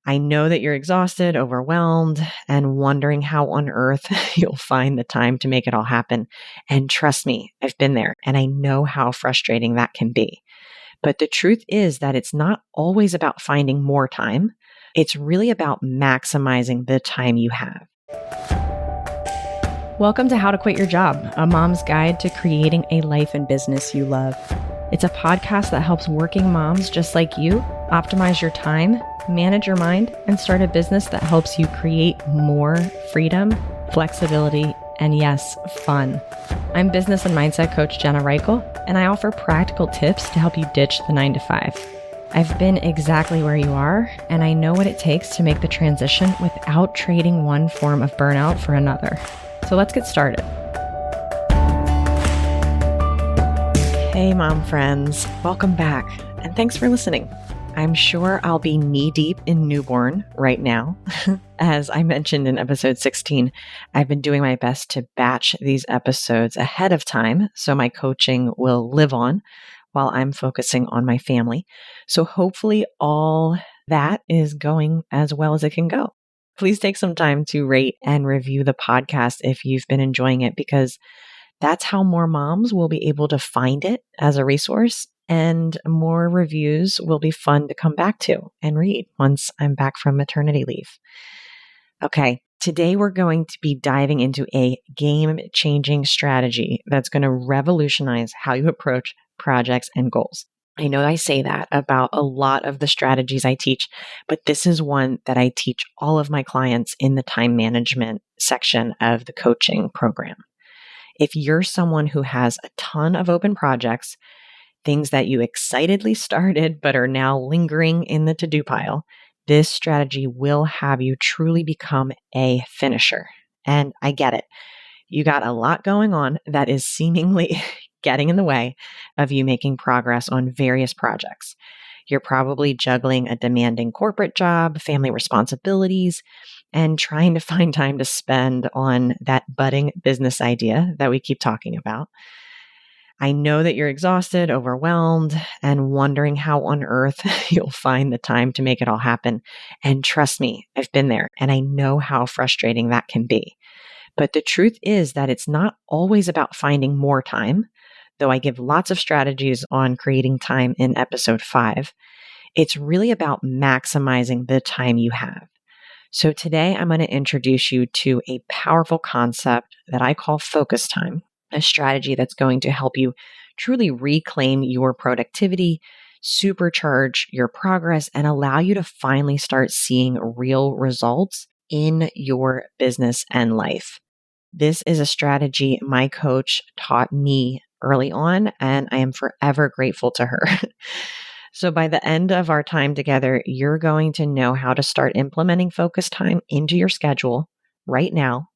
I know that you're exhausted, overwhelmed, and wondering how on earth you'll find the time to make it all happen. And trust me, I've been there and I know how frustrating that can be. But the truth is that it's not always about finding more time. It's really about maximizing the time you have. Welcome to How to Quit Your Job, a mom's guide to creating a life and business you love. It's a podcast that helps working moms just like you optimize your time, manage your mind, and start a business that helps you create more freedom, flexibility, and yes, fun. I'm business and mindset coach Jenna Reichel, and I offer practical tips to help you ditch the 9-to-5. I've been exactly where you are, and I know what it takes to make the transition without trading one form of burnout for another. So let's get started. Hey, mom friends, welcome back, and thanks for listening. I'm sure I'll be knee-deep in newborn right now. As I mentioned in episode 16, I've been doing my best to batch these episodes ahead of time so my coaching will live on while I'm focusing on my family. So hopefully all that is going as well as it can go. Please take some time to rate and review the podcast if you've been enjoying it, because that's how more moms will be able to find it as a resource, and more reviews will be fun to come back to and read once I'm back from maternity leave. Okay, today we're going to be diving into a game-changing strategy that's going to revolutionize how you approach projects and goals. I know I say that about a lot of the strategies I teach, but this is one that I teach all of my clients in the time management section of the coaching program. If you're someone who has a ton of open projects, things that you excitedly started but are now lingering in the to-do pile, this strategy will have you truly become a finisher. And I get it. You got a lot going on that is seemingly getting in the way of you making progress on various projects. You're probably juggling a demanding corporate job, family responsibilities, and trying to find time to spend on that budding business idea that we keep talking about. I know that you're exhausted, overwhelmed, and wondering how on earth you'll find the time to make it all happen. And trust me, I've been there and I know how frustrating that can be. But the truth is that it's not always about finding more time, though I give lots of strategies on creating time in episode 5. It's really about maximizing the time you have. So today I'm going to introduce you to a powerful concept that I call focus time, a strategy that's going to help you truly reclaim your productivity, supercharge your progress, and allow you to finally start seeing real results in your business and life. This is a strategy my coach taught me early on, and I am forever grateful to her. So by the end of our time together, you're going to know how to start implementing focus time into your schedule right now.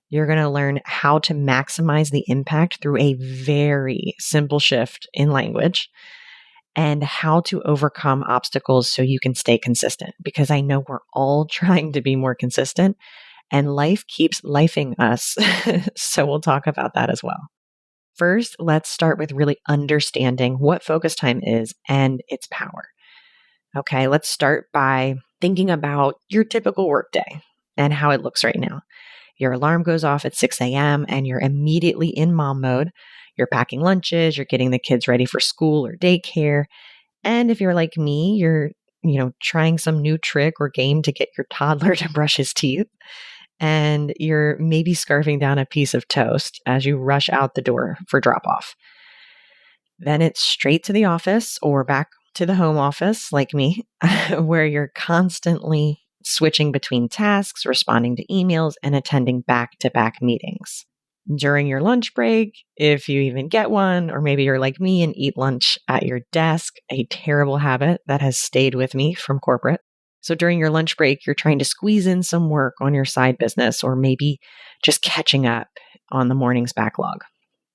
You're going to learn how to maximize the impact through a very simple shift in language, and how to overcome obstacles so you can stay consistent, because I know we're all trying to be more consistent and life keeps lifing us. So we'll talk about that as well. First, let's start with really understanding what focus time is and its power. Okay, let's start by thinking about your typical workday and how it looks right now. Your alarm goes off at 6 a.m. and you're immediately in mom mode. You're packing lunches, you're getting the kids ready for school or daycare. And if you're like me, you're, trying some new trick or game to get your toddler to brush his teeth. And you're maybe scarfing down a piece of toast as you rush out the door for drop off. Then it's straight to the office or back to the home office like me, where you're constantly switching between tasks, responding to emails, and attending back-to-back meetings. During your lunch break, if you even get one, or maybe you're like me and eat lunch at your desk, a terrible habit that has stayed with me from corporate. So during your lunch break, you're trying to squeeze in some work on your side business, or maybe just catching up on the morning's backlog.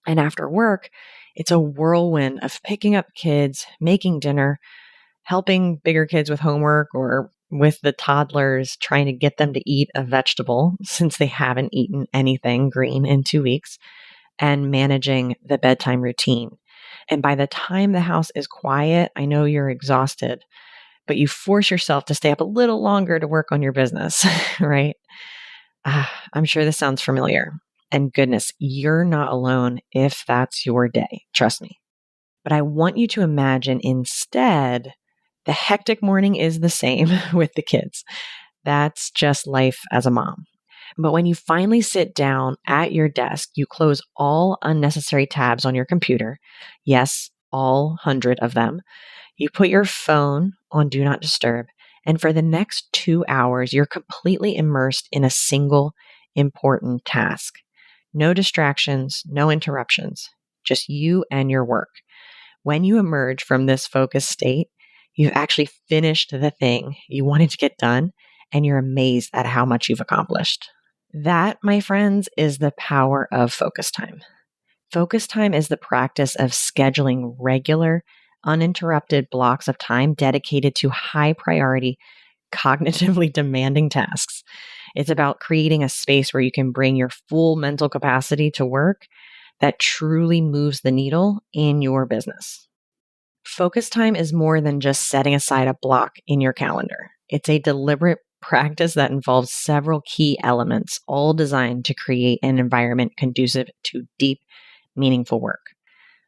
And after work, it's a whirlwind of picking up kids, making dinner, helping bigger kids with homework, or with the toddlers, trying to get them to eat a vegetable since they haven't eaten anything green in 2 weeks, and managing the bedtime routine. And by the time the house is quiet, I know you're exhausted, but you force yourself to stay up a little longer to work on your business, right? I'm sure this sounds familiar. And goodness, you're not alone if that's your day. Trust me. But I want you to imagine instead the hectic morning is the same with the kids. That's just life as a mom. But when you finally sit down at your desk, you close all unnecessary tabs on your computer. Yes, all 100 of them. You put your phone on Do Not Disturb. And for the next 2 hours, you're completely immersed in a single important task. No distractions, no interruptions, just you and your work. When you emerge from this focused state, you've actually finished the thing you wanted to get done, and you're amazed at how much you've accomplished. That, my friends, is the power of focus time. Focus time is the practice of scheduling regular, uninterrupted blocks of time dedicated to high priority, cognitively demanding tasks. It's about creating a space where you can bring your full mental capacity to work that truly moves the needle in your business. Focus time is more than just setting aside a block in your calendar. It's a deliberate practice that involves several key elements, all designed to create an environment conducive to deep, meaningful work.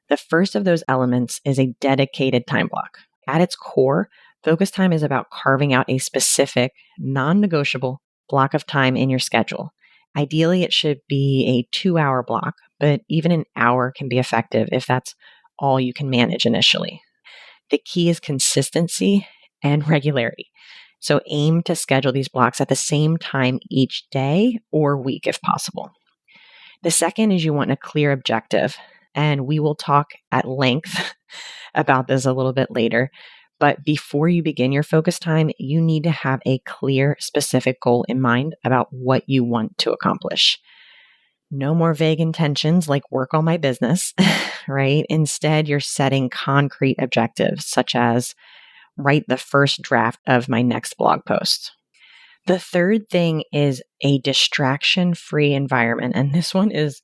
The first of those elements is a dedicated time block. At its core, focus time is about carving out a specific, non-negotiable block of time in your schedule. Ideally, it should be a 2-hour block, but even an hour can be effective if that's all you can manage initially. The key is consistency and regularity. So aim to schedule these blocks at the same time each day or week if possible. The second is you want a clear objective, and we will talk at length about this a little bit later. But before you begin your focus time, you need to have a clear, specific goal in mind about what you want to accomplish. No more vague intentions like work on my business, right? Instead, you're setting concrete objectives such as write the first draft of my next blog post. The third thing is a distraction-free environment, and this one is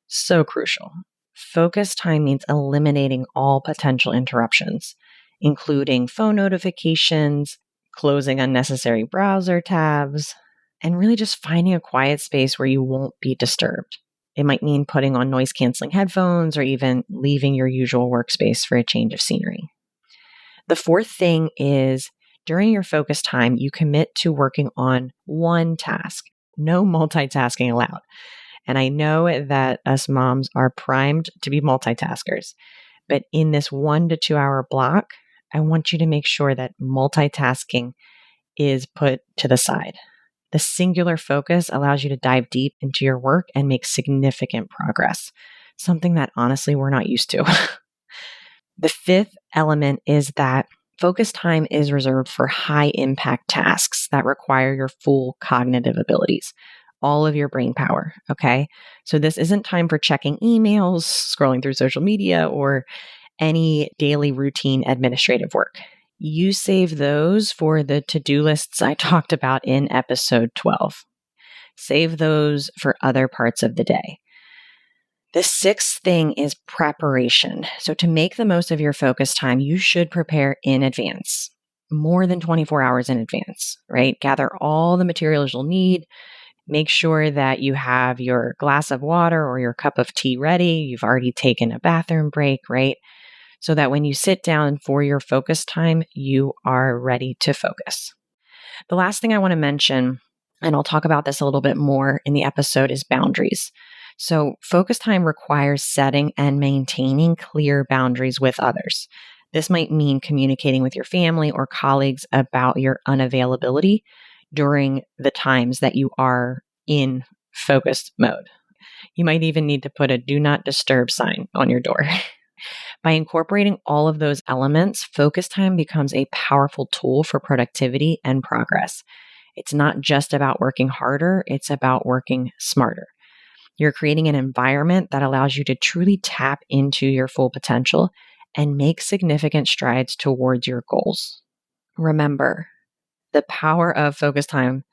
so crucial. Focus time means eliminating all potential interruptions, including phone notifications, closing unnecessary browser tabs, and really just finding a quiet space where you won't be disturbed. It might mean putting on noise-canceling headphones or even leaving your usual workspace for a change of scenery. The fourth thing is during your focus time, you commit to working on one task. No multitasking allowed. And I know that us moms are primed to be multitaskers, but in this 1 to 2 hour block, I want you to make sure that multitasking is put to the side. The singular focus allows you to dive deep into your work and make significant progress, something that honestly we're not used to. The fifth element is that focus time is reserved for high impact tasks that require your full cognitive abilities, all of your brain power. Okay. So this isn't time for checking emails, scrolling through social media, or any daily routine administrative work. You save those for the to-do lists I talked about in episode 12. Save those for other parts of the day. The sixth thing is preparation. So to make the most of your focus time, you should prepare in advance, more than 24 hours in advance, right? Gather all the materials you'll need. Make sure that you have your glass of water or your cup of tea ready. You've already taken a bathroom break, right? So that when you sit down for your focus time, you are ready to focus. The last thing I want to mention, and I'll talk about this a little bit more in the episode, is boundaries. So focus time requires setting and maintaining clear boundaries with others. This might mean communicating with your family or colleagues about your unavailability during the times that you are in focused mode. You might even need to put a do not disturb sign on your door. By incorporating all of those elements, focus time becomes a powerful tool for productivity and progress. It's not just about working harder, it's about working smarter. You're creating an environment that allows you to truly tap into your full potential and make significant strides towards your goals. Remember, the power of focus time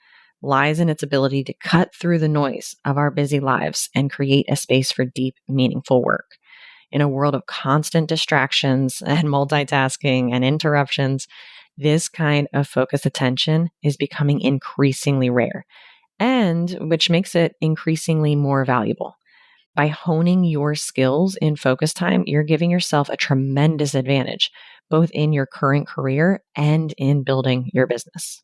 lies in its ability to cut through the noise of our busy lives and create a space for deep, meaningful work. In a world of constant distractions and multitasking and interruptions, This kind of focused attention is becoming increasingly rare, and which makes it increasingly more valuable. By honing your skills in focus time, you're giving yourself a tremendous advantage, both in your current career and in building your business.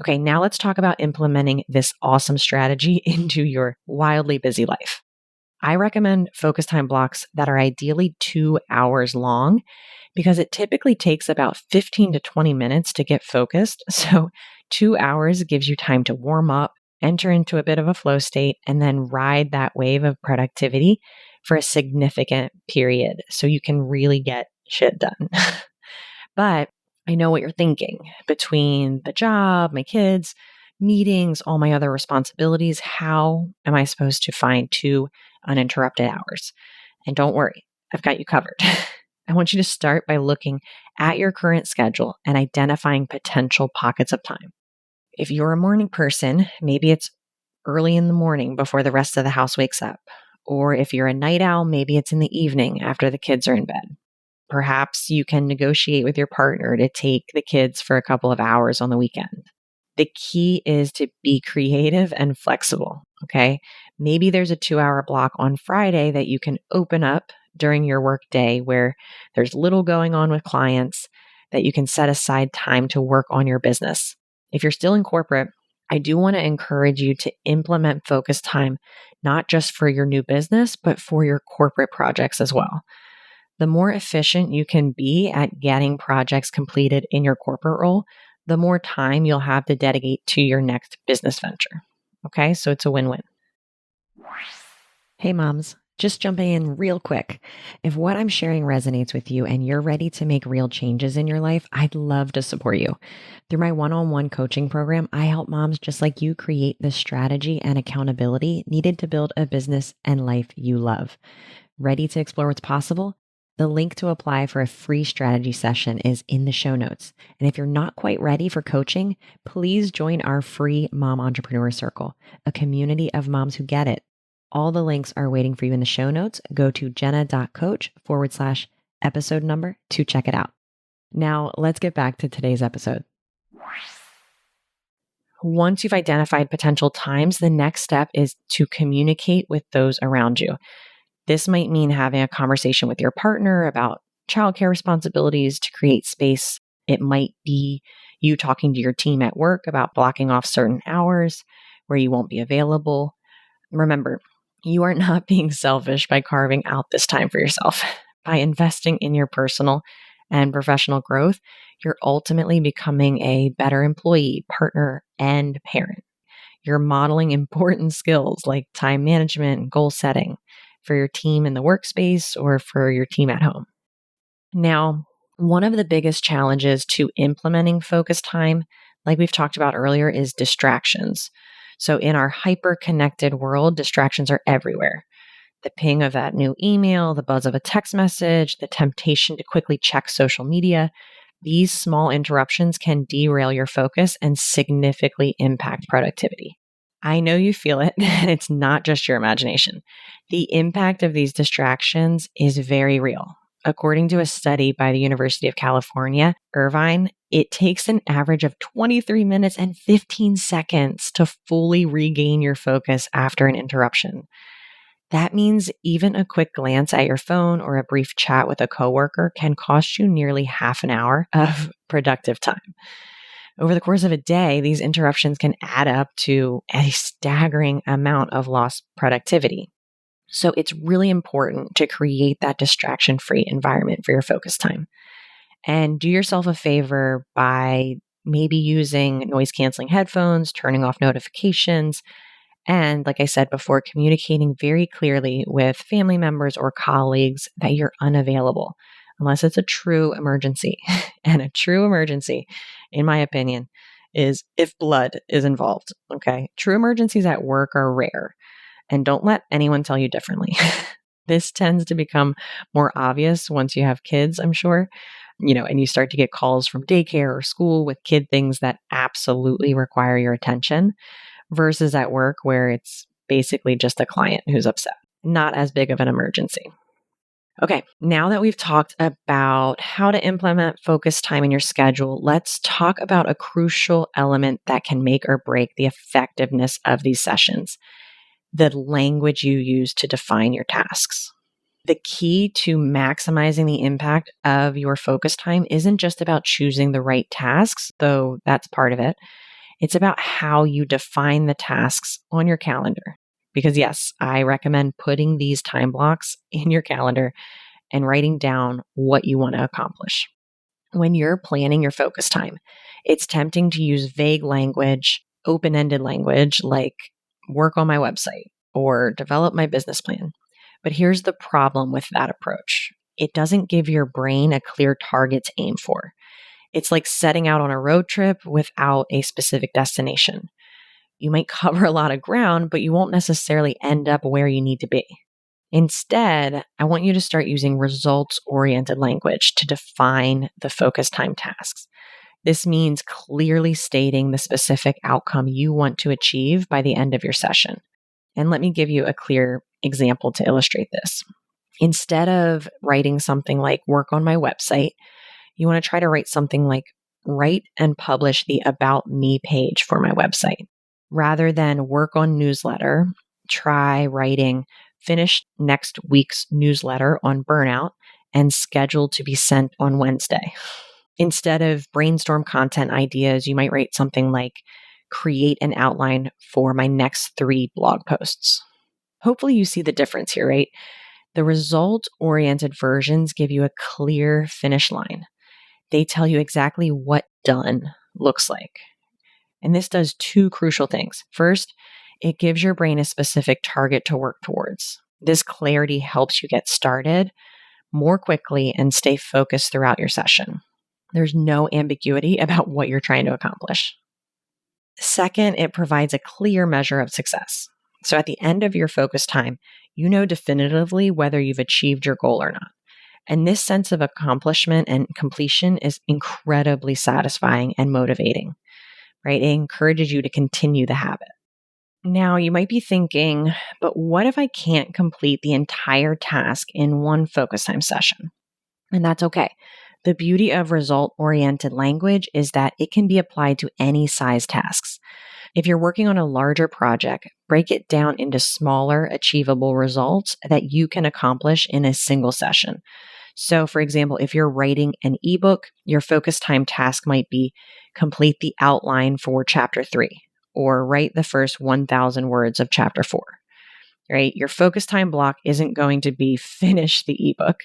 Okay, now let's talk about implementing this awesome strategy into your wildly busy life. I recommend focus time blocks that are ideally 2 hours long because it typically takes about 15 to 20 minutes to get focused. So 2 hours gives you time to warm up, enter into a bit of a flow state, and then ride that wave of productivity for a significant period so you can really get shit done. But I know what you're thinking. Between the job, my kids, meetings, all my other responsibilities, how am I supposed to find 2 uninterrupted hours? And don't worry, I've got you covered. I want you to start by looking at your current schedule and identifying potential pockets of time. If you're a morning person, maybe it's early in the morning before the rest of the house wakes up. Or if you're a night owl, maybe it's in the evening after the kids are in bed. Perhaps you can negotiate with your partner to take the kids for a couple of hours on the weekend. The key is to be creative and flexible, okay? Maybe there's a 2-hour block on Friday that you can open up during your work day where there's little going on with clients that you can set aside time to work on your business. If you're still in corporate, I do want to encourage you to implement focus time, not just for your new business, but for your corporate projects as well. The more efficient you can be at getting projects completed in your corporate role, the more time you'll have to dedicate to your next business venture. Okay, so it's a win-win. Hey moms, just jumping in real quick. If what I'm sharing resonates with you and you're ready to make real changes in your life, I'd love to support you. Through my one-on-one coaching program, I help moms just like you create the strategy and accountability needed to build a business and life you love. Ready to explore what's possible? The link to apply for a free strategy session is in the show notes. And if you're not quite ready for coaching, please join our free Mom Entrepreneur Circle, a community of moms who get it. All the links are waiting for you in the show notes. Go to jenna.coach/episode number to check it out. Now, let's get back to today's episode. Once you've identified potential times, the next step is to communicate with those around you. This might mean having a conversation with your partner about childcare responsibilities to create space. It might be you talking to your team at work about blocking off certain hours where you won't be available. Remember, you are not being selfish by carving out this time for yourself. By investing in your personal and professional growth, you're ultimately becoming a better employee, partner, and parent. You're modeling important skills like time management and goal setting for your team in the workspace or for your team at home. Now, one of the biggest challenges to implementing focus time, like we've talked about earlier, is distractions. So in our hyper-connected world, distractions are everywhere. The ping of that new email, the buzz of a text message, the temptation to quickly check social media, these small interruptions can derail your focus and significantly impact productivity. I know you feel it, and it's not just your imagination. The impact of these distractions is very real. According to a study by the University of California, Irvine, it takes an average of 23 minutes and 15 seconds to fully regain your focus after an interruption. That means even a quick glance at your phone or a brief chat with a coworker can cost you nearly half an hour of productive time. Over the course of a day, these interruptions can add up to a staggering amount of lost productivity. So it's really important to create that distraction-free environment for your focus time. And do yourself a favor by maybe using noise-canceling headphones, turning off notifications, and like I said before, communicating very clearly with family members or colleagues that you're unavailable, unless it's a true emergency. And a true emergency, in my opinion, is if blood is involved, okay? True emergencies at work are rare, and don't let anyone tell you differently. This tends to become more obvious once you have kids, I'm sure, and you start to get calls from daycare or school with kid things that absolutely require your attention versus at work where it's basically just a client who's upset. Not as big of an emergency. Okay, now that we've talked about how to implement focus time in your schedule, let's talk about a crucial element that can make or break the effectiveness of these sessions: the language you use to define your tasks. The key to maximizing the impact of your focus time isn't just about choosing the right tasks, though that's part of it. It's about how you define the tasks on your calendar. Because, yes, I recommend putting these time blocks in your calendar and writing down what you want to accomplish. When you're planning your focus time, it's tempting to use vague language, open ended language like work on my website or develop my business plan. But here's the problem with that approach: it doesn't give your brain a clear target to aim for. It's like setting out on a road trip without a specific destination. You might cover a lot of ground, but you won't necessarily end up where you need to be. Instead, I want you to start using results-oriented language to define the focus time tasks. This means clearly stating the specific outcome you want to achieve by the end of your session. And let me give you a clear example to illustrate this. Instead of writing something like work on my website, you want to try to write something like write and publish the About Me page for my website. Rather than work on newsletter, try writing finish next week's newsletter on burnout and scheduled to be sent on Wednesday. Instead of brainstorm content ideas, you might write something like create an outline for my next 3 blog posts. Hopefully you see the difference here, right? The result-oriented versions give you a clear finish line. They tell you exactly what done looks like. And this does 2 crucial things. First, it gives your brain a specific target to work towards. This clarity helps you get started more quickly and stay focused throughout your session. There's no ambiguity about what you're trying to accomplish. Second, it provides a clear measure of success. So at the end of your focus time, you know definitively whether you've achieved your goal or not. And this sense of accomplishment and completion is incredibly satisfying and motivating, right? It encourages you to continue the habit. Now, you might be thinking, but what if I can't complete the entire task in one focus time session? And that's okay. The beauty of result-oriented language is that it can be applied to any size tasks. If you're working on a larger project, break it down into smaller, achievable results that you can accomplish in a single session. So, for example, if you're writing an ebook, your focus time task might be complete the outline for chapter 3 or write the first 1,000 words of chapter 4. Right? Your focus time block isn't going to be finish the ebook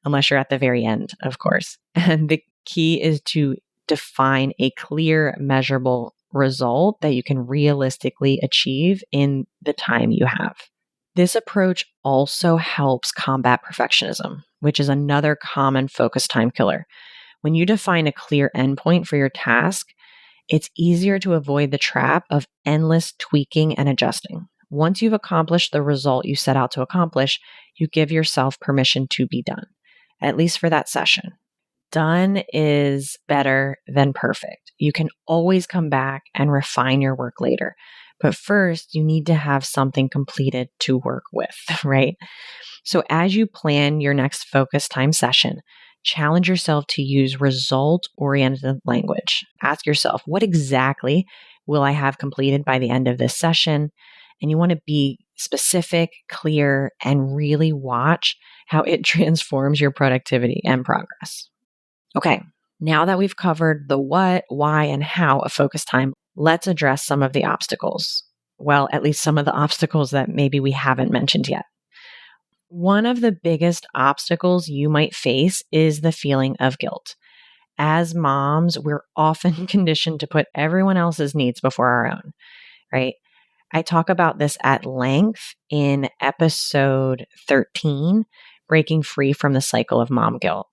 unless you're at the very end, of course. And the key is to define a clear, measurable result that you can realistically achieve in the time you have. This approach also helps combat perfectionism, which is another common focus time killer. When you define a clear endpoint for your task, it's easier to avoid the trap of endless tweaking and adjusting. Once you've accomplished the result you set out to accomplish, you give yourself permission to be done, at least for that session. Done is better than perfect. You can always come back and refine your work later. But first, you need to have something completed to work with, right? So as you plan your next focus time session, challenge yourself to use result-oriented language. Ask yourself, what exactly will I have completed by the end of this session? And you want to be specific, clear, and really watch how it transforms your productivity and progress. Okay, now that we've covered the what, why, and how of focus time, let's address some of the obstacles. Well, at least some of the obstacles that maybe we haven't mentioned yet. One of the biggest obstacles you might face is the feeling of guilt. As moms, we're often conditioned to put everyone else's needs before our own, right? I talk about this at length in episode 13, Breaking Free from the Cycle of Mom Guilt.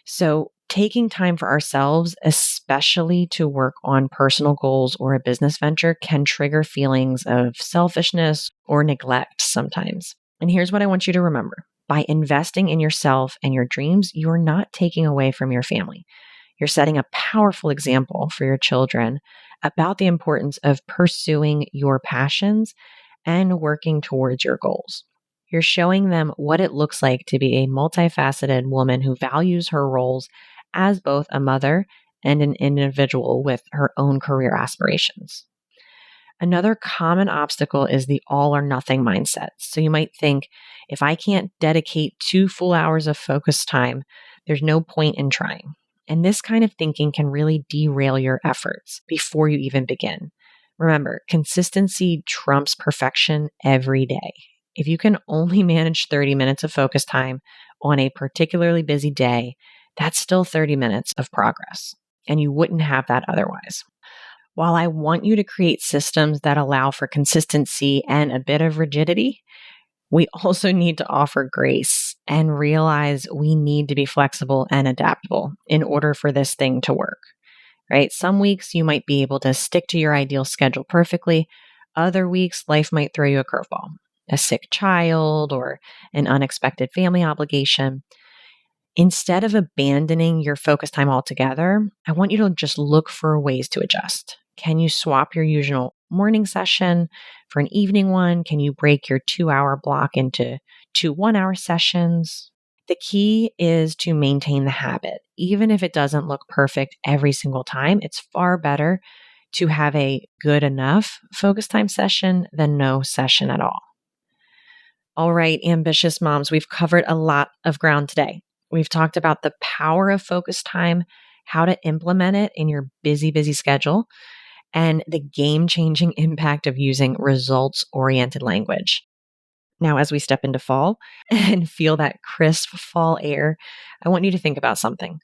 So taking time for ourselves, especially to work on personal goals or a business venture, can trigger feelings of selfishness or neglect sometimes. And here's what I want you to remember. By investing in yourself and your dreams, you're not taking away from your family. You're setting a powerful example for your children about the importance of pursuing your passions and working towards your goals. You're showing them what it looks like to be a multifaceted woman who values her roles as both a mother and an individual with her own career aspirations. Another common obstacle is the all or nothing mindset. So you might think, if I can't dedicate 2 full hours of focus time, there's no point in trying. And this kind of thinking can really derail your efforts before you even begin. Remember, consistency trumps perfection every day. If you can only manage 30 minutes of focus time on a particularly busy day, that's still 30 minutes of progress. And you wouldn't have that otherwise. While I want you to create systems that allow for consistency and a bit of rigidity, we also need to offer grace and realize we need to be flexible and adaptable in order for this thing to work, right? Some weeks you might be able to stick to your ideal schedule perfectly. Other weeks, life might throw you a curveball, a sick child or an unexpected family obligation. Instead of abandoning your focus time altogether, I want you to just look for ways to adjust. Can you swap your usual morning session for an evening one? Can you break your 2-hour block into 2 1-hour sessions? The key is to maintain the habit. Even if it doesn't look perfect every single time, it's far better to have a good enough focus time session than no session at all. All right, ambitious moms, we've covered a lot of ground today. We've talked about the power of focus time, how to implement it in your busy schedule, and the game-changing impact of using results-oriented language. Now, as we step into fall and feel that crisp fall air, I want you to think about something.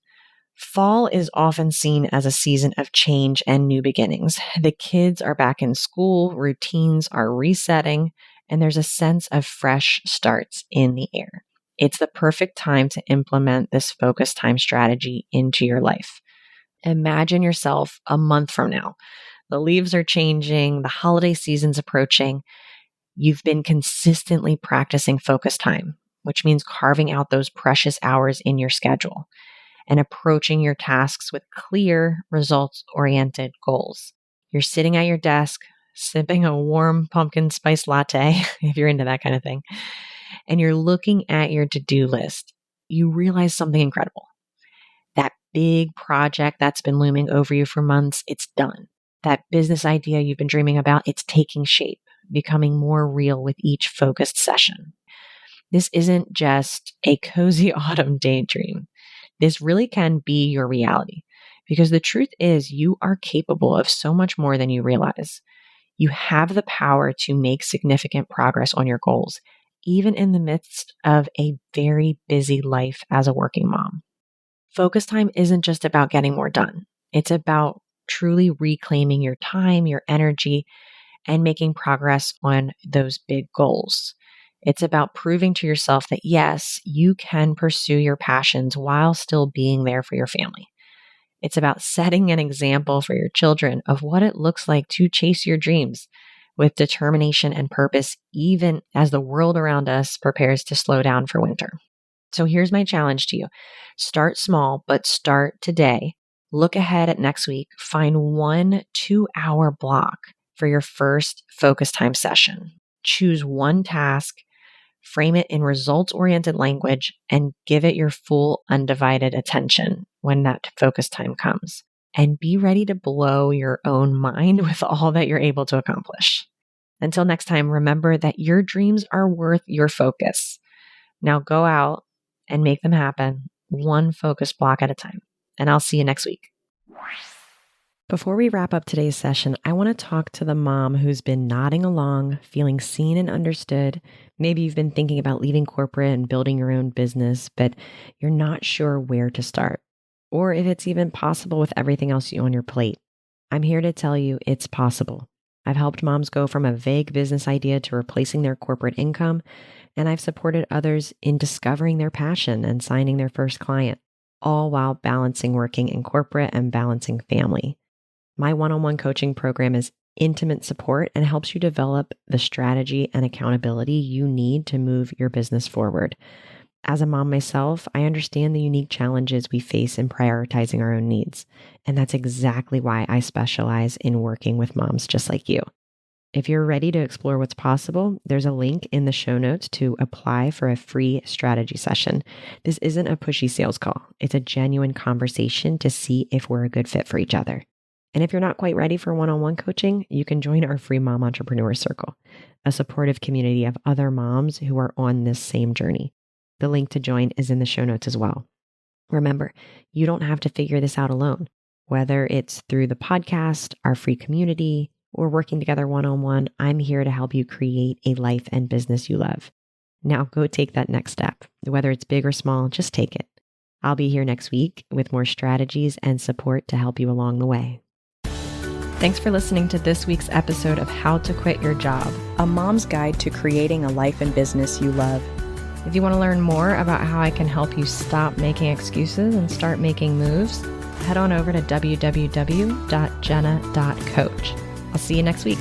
Fall is often seen as a season of change and new beginnings. The kids are back in school, routines are resetting, and there's a sense of fresh starts in the air. It's the perfect time to implement this focus time strategy into your life. Imagine yourself a month from now. The leaves are changing, the holiday season's approaching. You've been consistently practicing focus time, which means carving out those precious hours in your schedule and approaching your tasks with clear, results-oriented goals. You're sitting at your desk, sipping a warm pumpkin spice latte, if you're into that kind of thing, and you're looking at your to-do list. You realize something incredible. That big project that's been looming over you for months, it's done. That business idea you've been dreaming about, it's taking shape, becoming more real with each focused session. This isn't just a cozy autumn daydream. This really can be your reality, because the truth is you are capable of so much more than you realize. You have the power to make significant progress on your goals, even in the midst of a very busy life as a working mom. Focus time isn't just about getting more done. It's about truly reclaiming your time, your energy, and making progress on those big goals. It's about proving to yourself that yes, you can pursue your passions while still being there for your family. It's about setting an example for your children of what it looks like to chase your dreams with determination and purpose, even as the world around us prepares to slow down for winter. So here's my challenge to you. Start small, but start today. Look ahead at next week. Find 1 2-hour block for your first focus time session. Choose one task, frame it in results-oriented language, and give it your full undivided attention when that focus time comes. And be ready to blow your own mind with all that you're able to accomplish. Until next time, remember that your dreams are worth your focus. Now go out and make them happen, one focus block at a time. And I'll see you next week. Before we wrap up today's session, I want to talk to the mom who's been nodding along, feeling seen and understood. Maybe you've been thinking about leaving corporate and building your own business, but you're not sure where to start, or if it's even possible with everything else on your plate. I'm here to tell you it's possible. I've helped moms go from a vague business idea to replacing their corporate income, and I've supported others in discovering their passion and signing their first client, all while balancing working in corporate and balancing family. My one-on-one coaching program is intimate support and helps you develop the strategy and accountability you need to move your business forward. As a mom myself, I understand the unique challenges we face in prioritizing our own needs. And that's exactly why I specialize in working with moms just like you. If you're ready to explore what's possible, there's a link in the show notes to apply for a free strategy session. This isn't a pushy sales call. It's a genuine conversation to see if we're a good fit for each other. And if you're not quite ready for one-on-one coaching, you can join our free Mom Entrepreneur Circle, a supportive community of other moms who are on this same journey. The link to join is in the show notes as well. Remember, you don't have to figure this out alone, whether it's through the podcast, our free community, or working together one-on-one. I'm here to help you create a life and business you love. Now go take that next step. Whether it's big or small, just take it. I'll be here next week with more strategies and support to help you along the way. Thanks for listening to this week's episode of How to Quit Your Job, a mom's guide to creating a life and business you love. If you want to learn more about how I can help you stop making excuses and start making moves, head on over to www.jenna.coach. I'll see you next week.